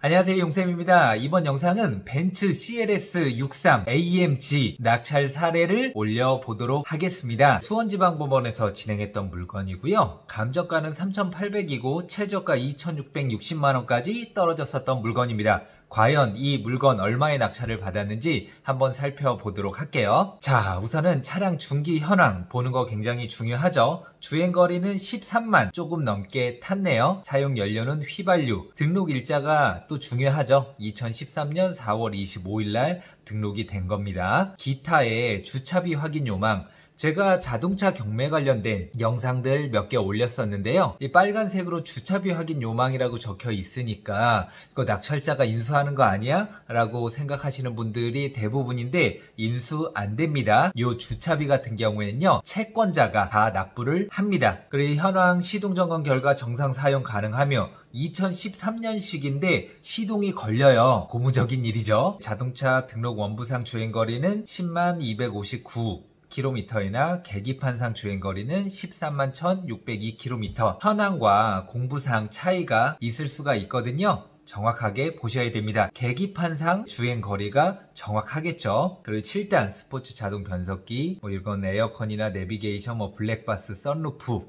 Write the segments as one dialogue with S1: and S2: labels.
S1: 안녕하세요, 용쌤입니다. 이번 영상은 벤츠 CLS 63 AMG 낙찰 사례를 올려보도록 하겠습니다. 수원지방법원에서 진행했던 물건이고요. 감정가는 3,800이고 최저가 2,660만원까지 떨어졌었던 물건입니다. 과연 이 물건 얼마의 낙찰을 받았는지 한번 살펴보도록 할게요. 자, 우선은 차량 중기 현황 보는 거 굉장히 중요하죠. 주행거리는 13만 조금 넘게 탔네요. 사용 연료는 휘발유, 등록 일자가 또 중요하죠. 2013년 4월 25일 날 등록이 된 겁니다. 기타의 주차비 확인 요망, 제가 자동차 경매 관련된 영상들 몇 개 올렸었는데요. 이 빨간색으로 주차비 확인 요망이라고 적혀 있으니까 이거 낙찰자가 인수하는 거 아니야? 라고 생각하시는 분들이 대부분인데 인수 안 됩니다. 이 주차비 같은 경우에는요, 채권자가 다 납부를 합니다. 그리고 현황 시동점검 결과 정상 사용 가능하며 2013년식인데 시동이 걸려요. 고무적인 일이죠. 자동차 등록 원부상 주행거리는 10만 259 km이나 계기판상 주행거리는 13만 1602km. 현황과 공부상 차이가 있을 수가 있거든요. 정확하게 보셔야 됩니다. 계기판상 주행거리가 정확하겠죠. 그리고 7단 스포츠 자동 변속기, 이건 에어컨이나 내비게이션, 블랙박스, 선루프,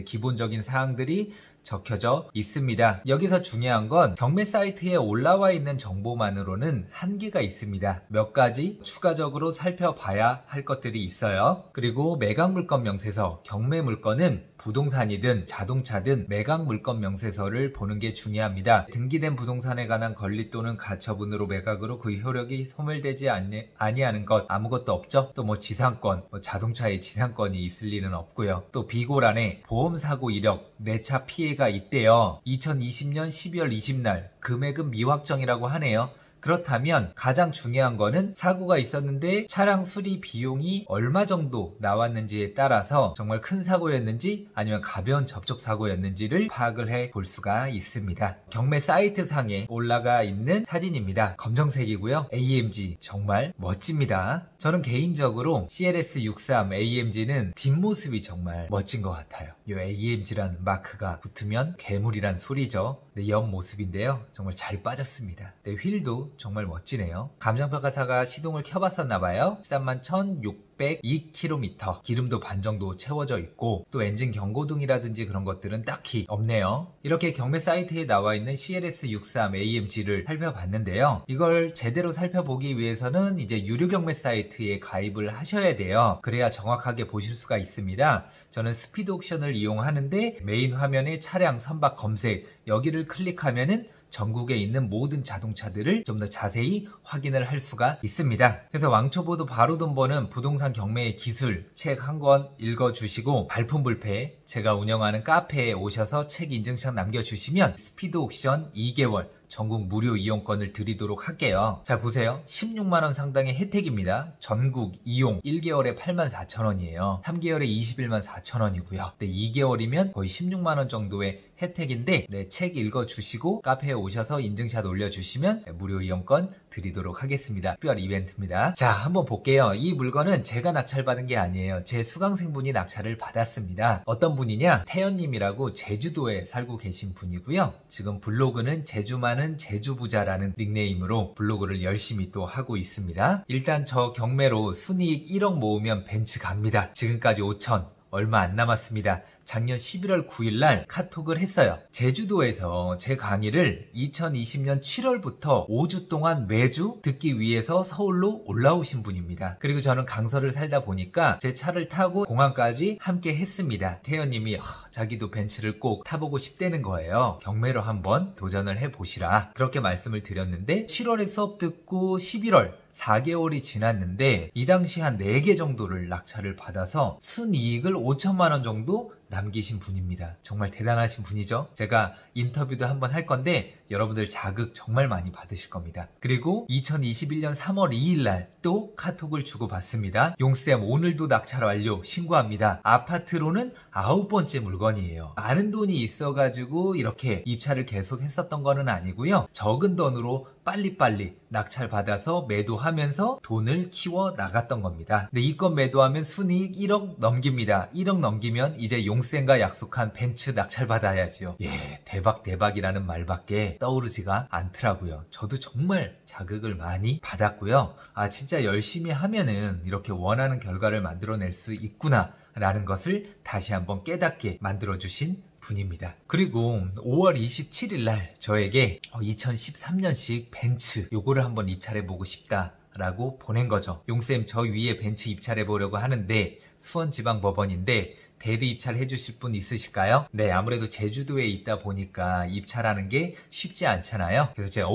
S1: 기본적인 사항들이 적혀져 있습니다. 여기서 중요한 건 경매 사이트에 올라와 있는 정보만으로는 한계가 있습니다. 몇 가지 추가적으로 살펴봐야 할 것들이 있어요. 그리고 매각물건 명세서, 경매 물건은 부동산이든 자동차든 매각물건 명세서를 보는 게 중요합니다. 등기된 부동산에 관한 권리 또는 가처분으로 매각으로 그 효력이 소멸되지 아니하는 것 아무것도 없죠. 또 지상권, 자동차에 지상권이 있을 리는 없고요. 또 비고란에 보험사고 이력, 내차 피해가 있대요. 2020년 12월 20날 금액은 미확정이라고 하네요. 그렇다면 가장 중요한 거는 사고가 있었는데 차량 수리 비용이 얼마 정도 나왔는지에 따라서 정말 큰 사고였는지 아니면 가벼운 접촉 사고였는지를 파악을 해 볼 수가 있습니다. 경매 사이트 상에 올라가 있는 사진입니다. 검정색이고요. AMG 정말 멋집니다. 저는 개인적으로 CLS 63 AMG는 뒷모습이 정말 멋진 것 같아요. 이 AMG라는 마크가 붙으면 괴물이란 소리죠. 옆모습인데요. 정말 잘 빠졌습니다. 휠도 정말 멋지네요. 감정평가사가 시동을 켜봤었나봐요. 13만 1602km, 기름도 반 정도 채워져 있고 또 엔진 경고등이라든지 그런 것들은 딱히 없네요. 이렇게 경매 사이트에 나와 있는 CLS 63 AMG를 살펴봤는데요. 이걸 제대로 살펴보기 위해서는 이제 유료 경매 사이트에 가입을 하셔야 돼요. 그래야 정확하게 보실 수가 있습니다. 저는 스피드 옥션을 이용하는데 메인 화면에 차량 선박 검색, 여기를 클릭하면은 전국에 있는 모든 자동차들을 좀 더 자세히 확인을 할 수가 있습니다. 그래서 왕초보도 바로 돈 버는 부동산 경매의 기술 책 한 권 읽어주시고 발품불패 제가 운영하는 카페에 오셔서 책 인증샷 남겨주시면 스피드 옥션 2개월 전국 무료 이용권을 드리도록 할게요. 자, 보세요. 16만원 상당의 혜택입니다. 전국 이용 1개월에 84,000원이에요. 3개월에 21만 4천원이고요. 2개월이면 거의 16만원 정도의 혜택인데 책 읽어주시고 카페에 오셔서 인증샷 올려주시면 무료 이용권 드리도록 하겠습니다. 특별 이벤트입니다. 자, 한번 볼게요. 이 물건은 제가 낙찰받은 게 아니에요. 제 수강생분이 낙찰을 받았습니다. 어떤 분이냐? 태연님이라고 제주도에 살고 계신 분이고요. 지금 블로그는 제주만은 제주부자라는 닉네임으로 블로그를 열심히 또 하고 있습니다. 일단 저 경매로 순이익 1억 모으면 벤츠 갑니다. 지금까지 5천 얼마 안 남았습니다. 작년 11월 9일 날 카톡을 했어요. 제주도에서 제 강의를 2020년 7월부터 5주 동안 매주 듣기 위해서 서울로 올라오신 분입니다. 그리고 저는 강서를 살다 보니까 제 차를 타고 공항까지 함께 했습니다. 태연님이 자기도 벤츠를 꼭 타보고 싶다는 거예요. 경매로 한번 도전을 해보시라. 그렇게 말씀을 드렸는데 7월에 수업 듣고 11월 4개월이 지났는데 이 당시 한 4개 정도를 낙찰을 받아서 순이익을 5천만원 정도 남기신 분입니다. 정말 대단하신 분이죠. 제가 인터뷰도 한번 할 건데 여러분들 자극 정말 많이 받으실 겁니다. 그리고 2021년 3월 2일 날 또 카톡을 주고받습니다. 용쌤 오늘도 낙찰 완료 신고합니다. 아파트로는 9번째 물건이에요. 많은 돈이 있어가지고 이렇게 입찰을 계속 했었던 거는 아니고요. 적은 돈으로 빨리빨리 낙찰받아서 매도하면서 돈을 키워 나갔던 겁니다. 근데 이 건 매도하면 순이익 1억 넘깁니다. 1억 넘기면 이제 용쌤과 약속한 벤츠 낙찰받아야지요. 예, 대박이라는 말밖에 떠오르지가 않더라고요. 저도 정말 자극을 많이 받았고요. 아, 진짜 열심히 하면은 이렇게 원하는 결과를 만들어낼 수 있구나 라는 것을 다시 한번 깨닫게 만들어주신 분입니다. 그리고 5월 27일 날 저에게 2013년식 벤츠 요거를 한번 입찰해보고 싶다 라고 보낸 거죠. 용쌤, 저 위에 벤츠 입찰해보려고 하는데 수원지방법원인데 대리 입찰해 주실 분 있으실까요? 네, 아무래도 제주도에 있다 보니까 입찰하는 게 쉽지 않잖아요. 그래서 제가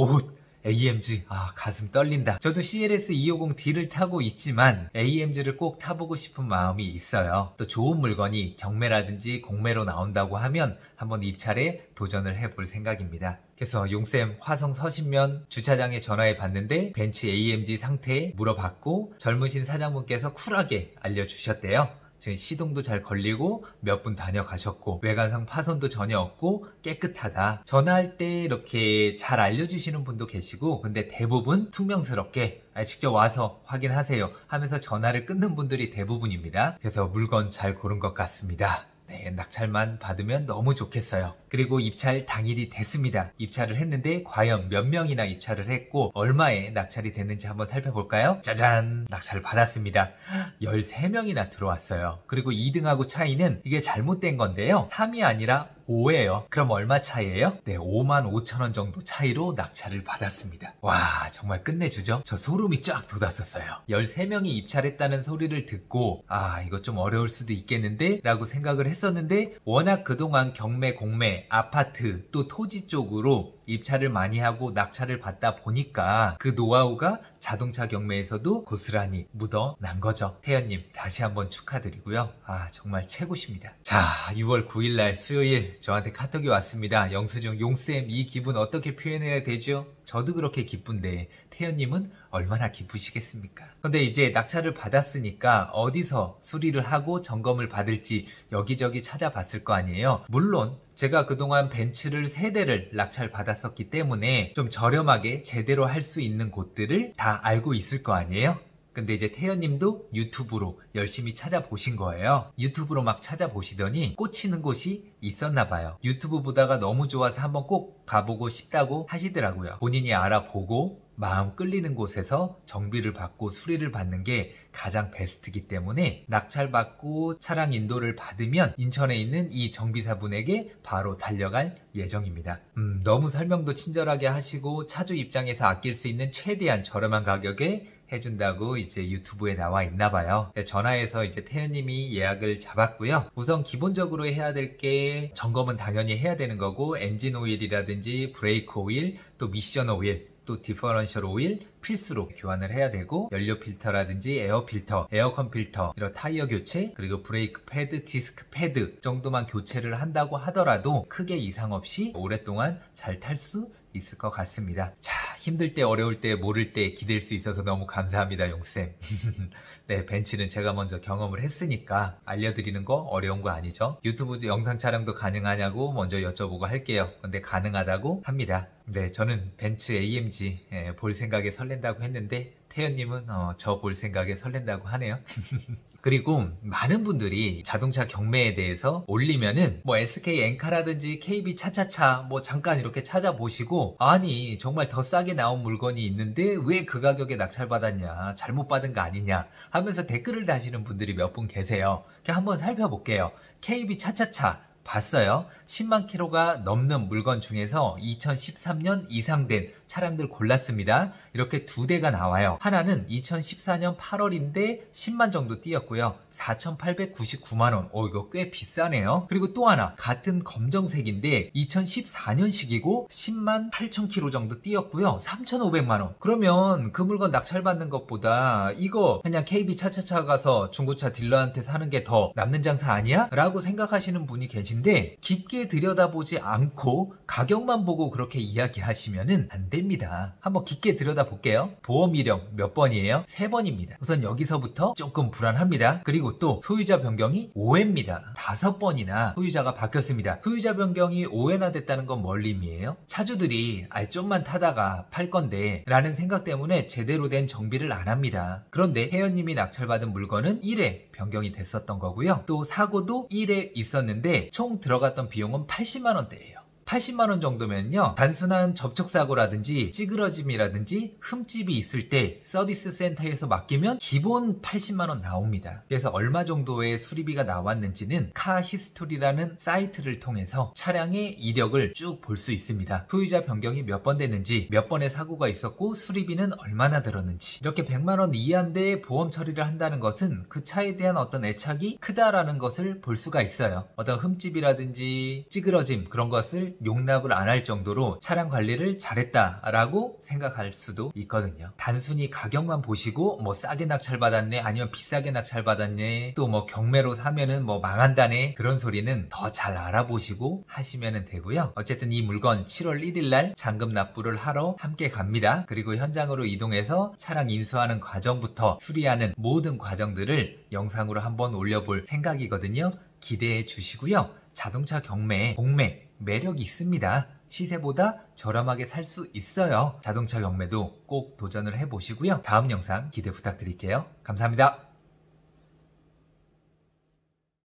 S1: AMG, 가슴 떨린다. 저도 CLS 250D를 타고 있지만 AMG를 꼭 타보고 싶은 마음이 있어요. 또 좋은 물건이 경매라든지 공매로 나온다고 하면 한번 입찰에 도전을 해볼 생각입니다. 그래서 용쌤 화성 서신면 주차장에 전화해 봤는데 벤츠 AMG 상태 물어봤고 젊으신 사장분께서 쿨하게 알려주셨대요. 지금 시동도 잘 걸리고 몇 분 다녀가셨고 외관상 파손도 전혀 없고 깨끗하다. 전화할 때 이렇게 잘 알려주시는 분도 계시고 근데 대부분 투명스럽게 직접 와서 확인하세요 하면서 전화를 끊는 분들이 대부분입니다. 그래서 물건 잘 고른 것 같습니다. 네, 낙찰만 받으면 너무 좋겠어요. 그리고 입찰 당일이 됐습니다. 입찰을 했는데 과연 몇 명이나 입찰을 했고 얼마에 낙찰이 됐는지 한번 살펴볼까요? 짜잔! 낙찰을 받았습니다. 13명이나 들어왔어요. 그리고 2등하고 차이는 이게 잘못된 건데요. 3이 아니라 5예요. 그럼 얼마 차이예요? 네, 55,000원 정도 차이로 낙찰을 받았습니다. 와, 정말 끝내주죠? 저 소름이 쫙 돋았었어요. 13명이 입찰했다는 소리를 듣고 이거 좀 어려울 수도 있겠는데? 라고 생각을 했었는데 워낙 그동안 경매, 공매, 아파트, 또 토지 쪽으로 입찰을 많이 하고 낙찰을 받다 보니까 그 노하우가 자동차 경매에서도 고스란히 묻어난 거죠. 태연님 다시 한번 축하드리고요. 정말 최고십니다. 자, 6월 9일날 수요일 저한테 카톡이 왔습니다. 영수증, 용쌤 이 기분 어떻게 표현해야 되죠? 저도 그렇게 기쁜데 태연님은 얼마나 기쁘시겠습니까? 근데 이제 낙찰을 받았으니까 어디서 수리를 하고 점검을 받을지 여기저기 찾아봤을 거 아니에요. 물론 제가 그동안 벤츠를 3대를 낙찰 받았었기 때문에 좀 저렴하게 제대로 할 수 있는 곳들을 다 알고 있을 거 아니에요. 근데 이제 태연님도 유튜브로 열심히 찾아보신 거예요. 유튜브로 막 찾아보시더니 꽂히는 곳이 있었나 봐요. 유튜브 보다가 너무 좋아서 한번 꼭 가보고 싶다고 하시더라고요. 본인이 알아보고 마음 끌리는 곳에서 정비를 받고 수리를 받는 게 가장 베스트이기 때문에 낙찰받고 차량 인도를 받으면 인천에 있는 이 정비사분에게 바로 달려갈 예정입니다. 너무 설명도 친절하게 하시고 차주 입장에서 아낄 수 있는 최대한 저렴한 가격에 해준다고 이제 유튜브에 나와 있나 봐요. 전화해서 이제 태연님이 예약을 잡았고요. 우선 기본적으로 해야 될 게 점검은 당연히 해야 되는 거고 엔진 오일이라든지 브레이크 오일, 또 미션 오일, 또 디퍼런셜 오일 필수로 교환을 해야 되고 연료 필터라든지 에어 필터, 에어컨 필터, 이런 타이어 교체, 그리고 브레이크 패드, 디스크 패드 정도만 교체를 한다고 하더라도 크게 이상 없이 오랫동안 잘 탈 수 있을 것 같습니다. 자, 힘들 때, 어려울 때, 모를 때 기댈 수 있어서 너무 감사합니다, 용쌤. 네, 벤츠는 제가 먼저 경험을 했으니까 알려드리는 거 어려운 거 아니죠? 유튜브 영상 촬영도 가능하냐고 먼저 여쭤보고 할게요. 근데 가능하다고 합니다. 네, 저는 벤츠 AMG 볼 생각에 설렌다고 했는데 태연님은 저 볼 생각에 설렌다고 하네요. 그리고 많은 분들이 자동차 경매에 대해서 올리면은 뭐 SK 엔카라든지 KB 차차차 뭐 잠깐 이렇게 찾아보시고 아니 정말 더 싸게 나온 물건이 있는데 왜 그 가격에 낙찰받았냐, 잘못 받은 거 아니냐 하면서 댓글을 다시는 분들이 몇 분 계세요. 한번 살펴볼게요. KB 차차차 봤어요. 10만 킬로가 넘는 물건 중에서 2013년 이상 된 차량들 골랐습니다. 이렇게 2대가 나와요. 하나는 2014년 8월인데 10만 정도 뛰었고요. 4,899만원. 이거 꽤 비싸네요. 그리고 또 하나 같은 검정색인데 2014년식이고 10만 8천 킬로 정도 뛰었고요. 3,500만원. 그러면 그 물건 낙찰받는 것보다 이거 그냥 KB 차차차 가서 중고차 딜러한테 사는 게 더 남는 장사 아니야? 라고 생각하시는 분이 계신데 깊게 들여다보지 않고 가격만 보고 그렇게 이야기하시면은 안 됩니다. 한번 깊게 들여다볼게요. 보험 이력 몇 번이에요? 3번입니다. 우선 여기서부터 조금 불안합니다. 그리고 또 소유자 변경이 5회입니다. 5번이나 소유자가 바뀌었습니다. 소유자 변경이 5회나 됐다는 건 뭘 의미해요? 차주들이 좀만 타다가 팔 건데 라는 생각 때문에 제대로 된 정비를 안 합니다. 그런데 혜연님이 낙찰받은 물건은 1회 변경이 됐었던 거고요. 또 사고도 1회 있었는데 총 들어갔던 비용은 80만 원대예요. 80만원 정도면요, 단순한 접촉사고라든지 찌그러짐이라든지 흠집이 있을 때 서비스 센터에서 맡기면 기본 80만원 나옵니다. 그래서 얼마 정도의 수리비가 나왔는지는 카히스토리라는 사이트를 통해서 차량의 이력을 쭉 볼 수 있습니다. 소유자 변경이 몇 번 됐는지, 몇 번의 사고가 있었고 수리비는 얼마나 들었는지. 이렇게 100만원 이하인데 보험 처리를 한다는 것은 그 차에 대한 어떤 애착이 크다라는 것을 볼 수가 있어요. 어떤 흠집이라든지 찌그러짐, 그런 것을 용납을 안 할 정도로 차량 관리를 잘했다라고 생각할 수도 있거든요. 단순히 가격만 보시고 뭐 싸게 낙찰받았네, 아니면 비싸게 낙찰받았네, 또 뭐 경매로 사면은 뭐 망한다네, 그런 소리는 더 잘 알아보시고 하시면 되고요. 어쨌든 이 물건 7월 1일날 잔금 납부를 하러 함께 갑니다. 그리고 현장으로 이동해서 차량 인수하는 과정부터 수리하는 모든 과정들을 영상으로 한번 올려볼 생각이거든요. 기대해 주시고요. 자동차 경매, 공매 매력이 있습니다. 시세보다 저렴하게 살 수 있어요. 자동차 경매도 꼭 도전을 해보시고요. 다음 영상 기대 부탁드릴게요. 감사합니다.